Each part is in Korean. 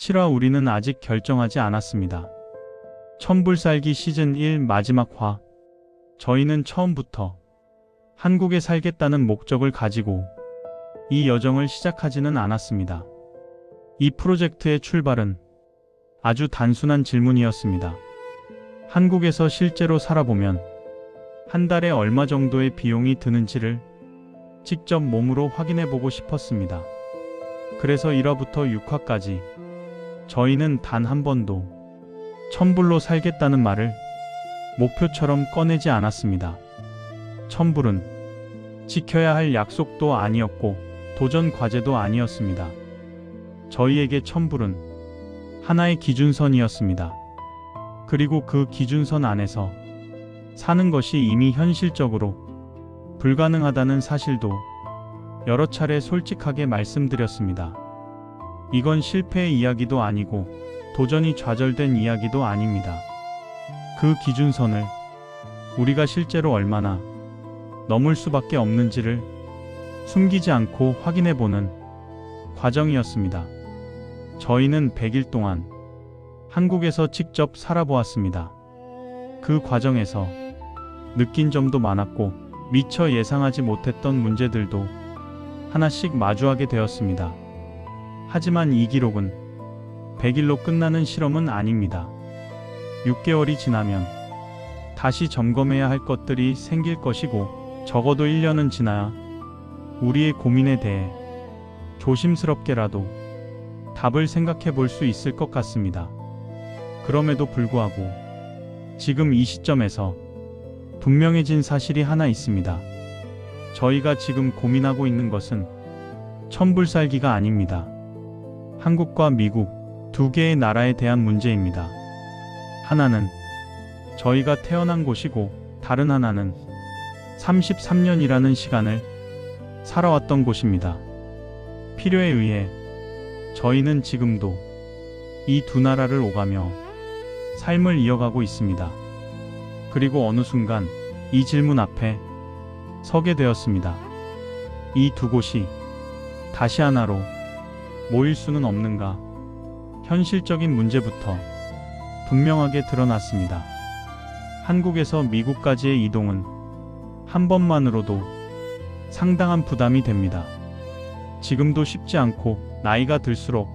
7화 우리는 아직 결정하지 않았습니다. 천불살기 시즌 1 마지막 화. 저희는 처음부터 한국에 살겠다는 목적을 가지고 이 여정을 시작하지는 않았습니다. 이 프로젝트의 출발은 아주 단순한 질문이었습니다. 한국에서 실제로 살아보면 한 달에 얼마 정도의 비용이 드는지를 직접 몸으로 확인해보고 싶었습니다. 그래서 1화부터 6화까지 저희는 단 한 번도 천불로 살겠다는 말을 목표처럼 꺼내지 않았습니다. 천불은 지켜야 할 약속도 아니었고 도전 과제도 아니었습니다. 저희에게 천불은 하나의 기준선이었습니다. 그리고 그 기준선 안에서 사는 것이 이미 현실적으로 불가능하다는 사실도 여러 차례 솔직하게 말씀드렸습니다. 이건 실패의 이야기도 아니고 도전이 좌절된 이야기도 아닙니다. 그 기준선을 우리가 실제로 얼마나 넘을 수밖에 없는지를 숨기지 않고 확인해보는 과정이었습니다. 저희는 100일 동안 한국에서 직접 살아보았습니다. 그 과정에서 느낀 점도 많았고 미처 예상하지 못했던 문제들도 하나씩 마주하게 되었습니다. 하지만 이 기록은 100일로 끝나는 실험은 아닙니다. 6개월이 지나면 다시 점검해야 할 것들이 생길 것이고 적어도 1년은 지나야 우리의 고민에 대해 조심스럽게라도 답을 생각해 볼 수 있을 것 같습니다. 그럼에도 불구하고 지금 이 시점에서 분명해진 사실이 하나 있습니다. 저희가 지금 고민하고 있는 것은 천불살기가 아닙니다. 한국과 미국 두 개의 나라에 대한 문제입니다. 하나는 저희가 태어난 곳이고 다른 하나는 33년이라는 시간을 살아왔던 곳입니다. 필요에 의해 저희는 지금도 이 두 나라를 오가며 삶을 이어가고 있습니다. 그리고 어느 순간 이 질문 앞에 서게 되었습니다. 이 두 곳이 다시 하나로 모일 수는 없는가? 현실적인 문제부터 분명하게 드러났습니다. 한국에서 미국까지의 이동은 한 번만으로도 상당한 부담이 됩니다. 지금도 쉽지 않고 나이가 들수록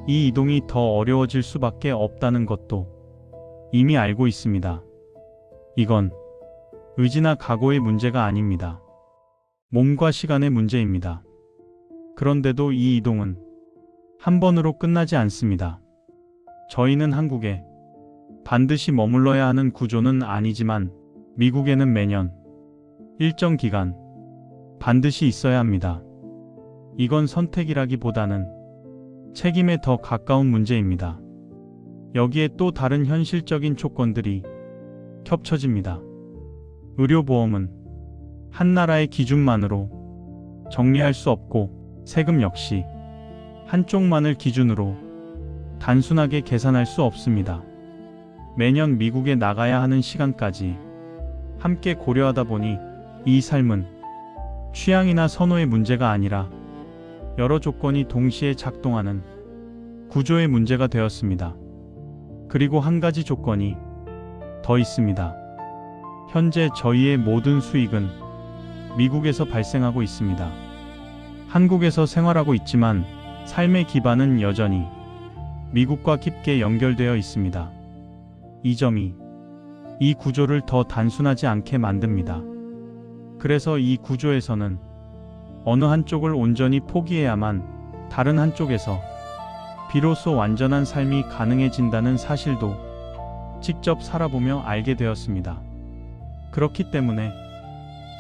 이 이동이 더 어려워질 수밖에 없다는 것도 이미 알고 있습니다. 이건 의지나 각오의 문제가 아닙니다. 몸과 시간의 문제입니다. 그런데도 이 이동은 한 번으로 끝나지 않습니다. 저희는 한국에 반드시 머물러야 하는 구조는 아니지만 미국에는 매년 일정 기간 반드시 있어야 합니다. 이건 선택이라기보다는 책임에 더 가까운 문제입니다. 여기에 또 다른 현실적인 조건들이 겹쳐집니다. 의료보험은 한 나라의 기준만으로 정리할 수 없고 세금 역시 한쪽만을 기준으로 단순하게 계산할 수 없습니다. 매년 미국에 나가야 하는 시간까지 함께 고려하다 보니 이 삶은 취향이나 선호의 문제가 아니라 여러 조건이 동시에 작동하는 구조의 문제가 되었습니다. 그리고 한 가지 조건이 더 있습니다. 현재 저희의 모든 수익은 미국에서 발생하고 있습니다. 한국에서 생활하고 있지만 삶의 기반은 여전히 미국과 깊게 연결되어 있습니다. 이 점이 이 구조를 더 단순하지 않게 만듭니다. 그래서 이 구조에서는 어느 한쪽을 온전히 포기해야만 다른 한쪽에서 비로소 완전한 삶이 가능해진다는 사실도 직접 살아보며 알게 되었습니다. 그렇기 때문에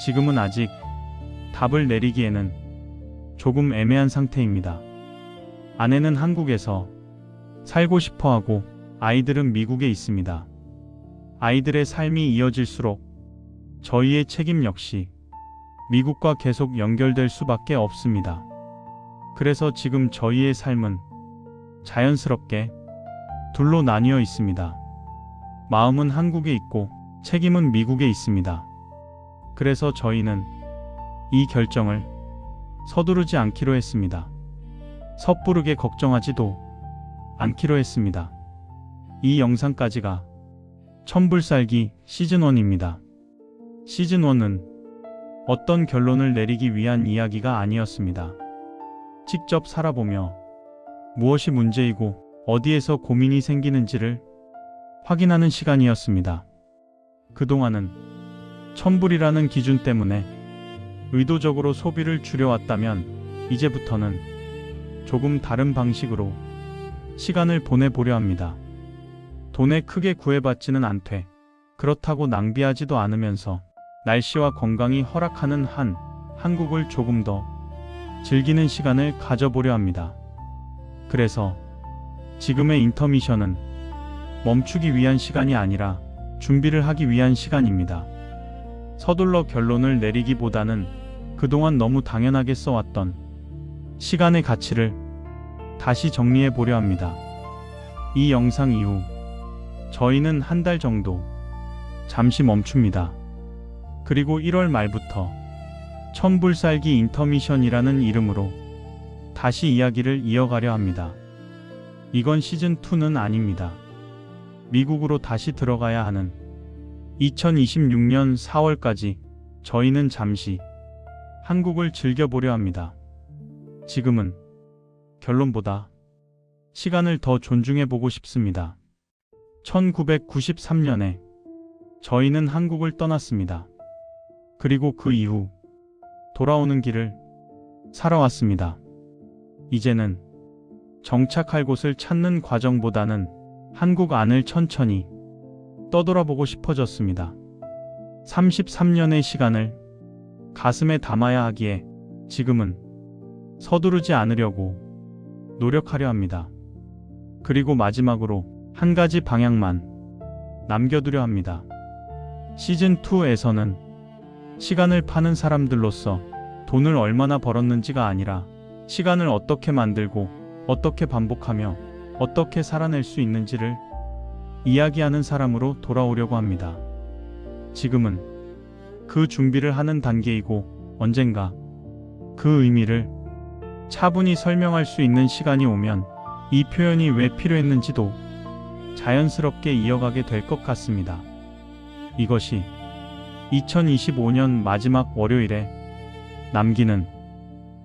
지금은 아직 답을 내리기에는 조금 애매한 상태입니다. 아내는 한국에서 살고 싶어하고 아이들은 미국에 있습니다. 아이들의 삶이 이어질수록 저희의 책임 역시 미국과 계속 연결될 수밖에 없습니다. 그래서 지금 저희의 삶은 자연스럽게 둘로 나뉘어 있습니다. 마음은 한국에 있고 책임은 미국에 있습니다. 그래서 저희는 이 결정을 서두르지 않기로 했습니다. 섣부르게 걱정하지도 않기로 했습니다. 이 영상까지가 천불살기 시즌1입니다. 시즌1은 어떤 결론을 내리기 위한 이야기가 아니었습니다. 직접 살아보며 무엇이 문제이고 어디에서 고민이 생기는지를 확인하는 시간이었습니다. 그동안은 천불이라는 기준 때문에 의도적으로 소비를 줄여왔다면 이제부터는 조금 다른 방식으로 시간을 보내보려 합니다. 돈에 크게 구애받지는 않되 그렇다고 낭비하지도 않으면서 날씨와 건강이 허락하는 한국을 조금 더 즐기는 시간을 가져보려 합니다. 그래서 지금의 인터미션은 멈추기 위한 시간이 아니라 준비를 하기 위한 시간입니다. 서둘러 결론을 내리기보다는 그동안 너무 당연하게 써왔던 시간의 가치를 다시 정리해 보려 합니다. 이 영상 이후 저희는 한 달 정도 잠시 멈춥니다. 그리고 1월 말부터 천불살기 인터미션이라는 이름으로 다시 이야기를 이어가려 합니다. 이건 시즌2는 아닙니다. 미국으로 다시 들어가야 하는 2026년 4월까지 저희는 잠시 한국을 즐겨보려 합니다. 지금은 결론보다 시간을 더 존중해보고 싶습니다. 1993년에 저희는 한국을 떠났습니다. 그리고 그 이후 돌아오는 길을 살아왔습니다. 이제는 정착할 곳을 찾는 과정보다는 한국 안을 천천히 떠돌아보고 싶어졌습니다. 33년의 시간을 가슴에 담아야 하기에 지금은 서두르지 않으려고 노력하려 합니다. 그리고 마지막으로 한 가지 방향만 남겨두려 합니다. 시즌2에서는 시간을 파는 사람들로서 돈을 얼마나 벌었는지가 아니라 시간을 어떻게 만들고 어떻게 반복하며 어떻게 살아낼 수 있는지를 이야기하는 사람으로 돌아오려고 합니다. 지금은 그 준비를 하는 단계이고 언젠가 그 의미를 차분히 설명할 수 있는 시간이 오면 이 표현이 왜 필요했는지도 자연스럽게 이어가게 될 것 같습니다. 이것이 2025년 마지막 월요일에 남기는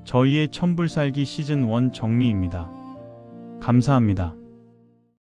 저희의 천불살기 시즌1 정리입니다. 감사합니다.